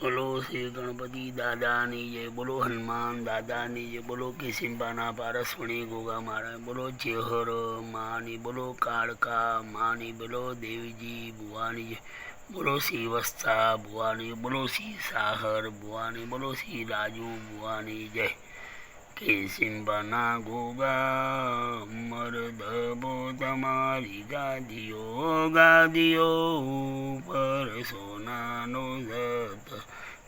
બોલો શ્રી ગણપતિ દાદાની જય, બોલો હનુમાન દાદાની જય, બોલો કિસિમ્બાના પારસમણી ગોગા મહારાજ, બોલો ચેહર માની, બોલો કાળકા માની, બોલો દેવજી ભુવાની જય, બોલો શ્રી વસ્તા ભુવાની, બોલો શ્રી સાહર ભુવાની, બોલો શ્રી રાજુ ભુવાની જય. કિસિમ્બાના ગોગા મરદબો તમારી ગાદીઓ ઉપર સોનાનો જત.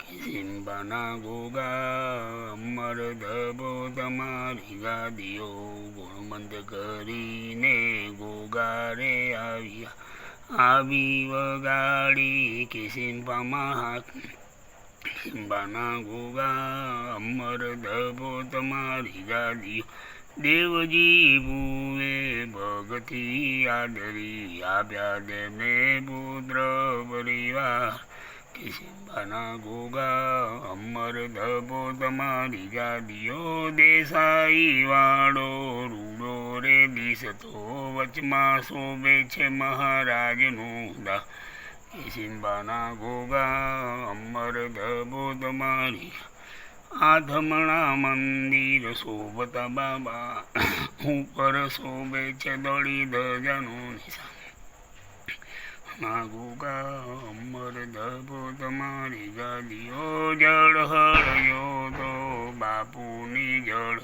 કિસિમ્બાના ગોગા મરદબો તમારી ગાદીઓ ગુણમંત કરીને ગોગા રે આવી વગાડી. કિસિમ્બામાં કિસિમ્બાના ગોગા મરદબો તમારી ગાદીઓ દેવજી ભૂવે ભગતી આદરી આપ્યા તેમને પુત્ર પરિવાર. કિસિમ્બાના ગોગા મરદબો તમારી ગાદીઓ દેસાઈ વાળો રૂડો રે દિશતો વચમાં શોભે છે મહારાજનું દા. કિસિમ્બાના ગોગા મરદબો તમારી આધમણા મંદિર શોભતા બાબા ઉપર શોભે છે દળી ધજાનું નિશાન. ના ગોગા મરદબો તમારી ગાદીઓ જળ હળયો તો બાપુની જળ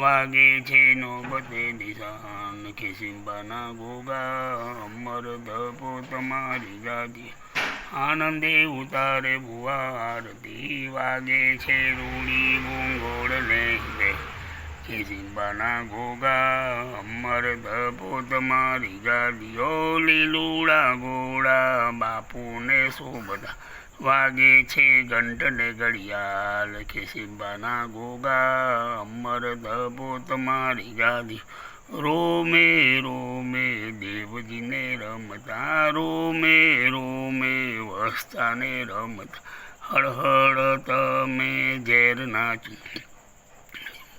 વાગે છે નોબતે નિશાન. કિસિમ્બાના ગોગા મરદબો તમારી ગાદી આનંદે ઉતારે ભુવા આરતી વાગે છે રૂડી ભૂંગોળ ને બે. કિસિમ્બાના ગોગા મરદબો તમારી ગાદીઓ લીલુડા ગોળા બાપુને શોભતા વાગે છે ઘંટ ને ઘડિયાળ. કિસિમ્બાના ગોગા મરદબો તમારી ગાદી રોમે રોમે દેવજીને રમતા રોમે રોમે વસ્તાને રમતા હળહળ તમે ઝેર નાચું.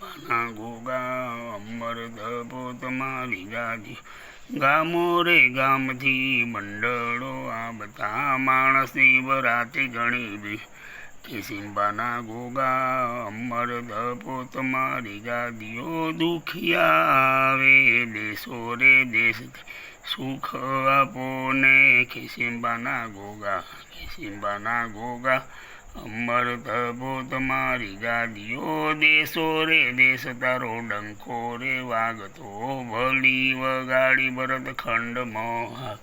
કિસિમ્બાના ગોગા મરદબો તમારી ગાદી ગામો રે ગામથી મંડળો આવતા માણસની બરાતી ઘણી બી. કિસિમ્બાના ગોગા મરદબો તમારી ગાદીઓ દુખિયા આવે દેશો રે દેશથી સુખ આપો ને. કિસિમ્બાના ગોગા મરદબો તમારી ગાદીઓ દેશો રે દેશ તારો ડંકો રે વાગતો ભલી વગાડી ભરતખંડ મોહક.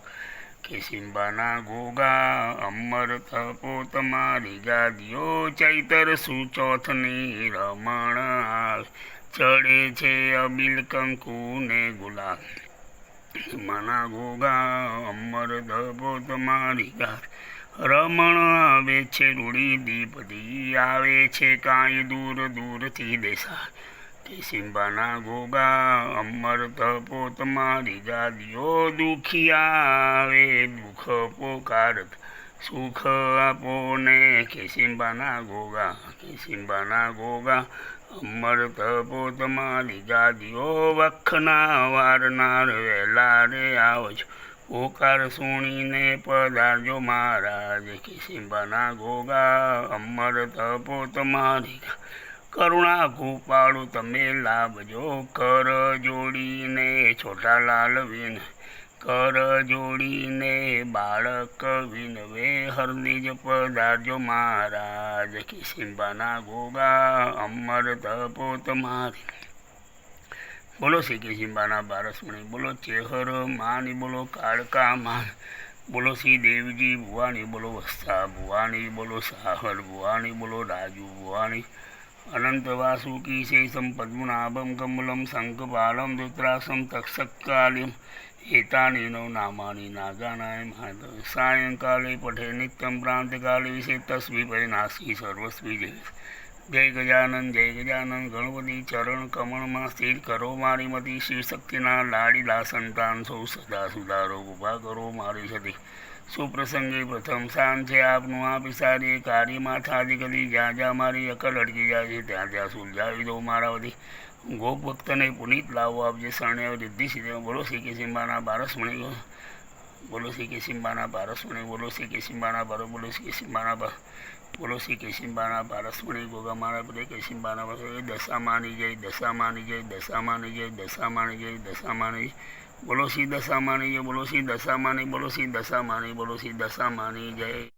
કિસિમ્બાના ગોગા મરદબો તમારી ગાદીઓ ચૈતર સુચોથની રમણ આવે ચડે છે અબીલ કંકુ ને ગુલાલ. કિસિમ્બાના ગોગા મરદબો તમારી ગાદી રમણ આવે છે રૂડી દીપદી આવે છે કાંઈ દૂર દૂરથી દેશા. કિસિમ્બાના ગોગા મરદબો તમારી ગાદીઓ દુખિયા આવે દુઃખ પોકારત સુખ આપો ને. કિસિમ્બાના ગોગા મરદબો તમારી ગાદીઓ વખના વારનાર વહેલા રે આવજો પોકાર સુણીને પધારજો મહારાજ. કિસિમ્બાના ગોગા મરદબો તમારી કરુણા કૃપાળુ તમે લાભજો કર જોડીને છોટાલાલ વિન કર જોડીને બાળક વિનવે હરદીજ પધારજો મહારાજ. કિસિમ્બાના ગોગા મરદબો તમારી બોલો શ્રી કિસિમ્બાના પારસમણી, બોલો ચેહર માની, બોલો કાળકા માન, બોલો શ્રી દેવજી ભુવાની, બોલો વસ્તા ભુવાની, બોલો સાહર ભુવાની, બોલો રાજુ ભુવાની. અનંત વાસુકી શેષમ પદ્મનાભમ કમલમ શંખપાલમ ધૃતરાક્ષમ તક્ષકાલિમ એતાની નવ નામાની નાગાનાય માધવ. સાયંકાલે પઠે નિત્યમ પ્રાંતકાલે વિશે તસ્વી પરિનાશી સર્વસ્વી જય. જય ગજાનંદ ગણપતિ ચરણ કમળમાં સ્થિર કરો મારી મતી. શિવ શક્તિના લાડીલા સંતાન સૌ સદા સુધારો ઉભા કરો મારી સતી. સુપ્રસંગે પ્રથમ સ્થાન છે આપનું આ પિસારી કાર્યમાં થાજી કદી જ્યાં જ્યાં મારી અકલ અટકી જાય છે ત્યાં ત્યાં સુલઝાવી દો મારા વધી. ગોપ ભક્તને પુનિત લાવો આપજે શરણે રિદ્ધિ સિદ્ધિ. બોલો શ્રી કિસિમ્બાના પારસમણી બોલો શ્રી કેશિંબાના પારસુણી, બોલો શ્રી કેશિંબાના પાર, બોલો શ્રી કેશિંબાના પાર, બોલો શ્રી કેશિંબાના પારસુણી ગોગા મારા પદે કેશિંબાના પાર. દશામાની જય, દશામાની જય, દશામાની જય, દશામાની જય, દશામાની. બોલો શ્રી દશામાની જય, બોલો શ્રી દશામાની, બોલો શ્રી દશામાની, બોલો શ્રી દશામાની જય.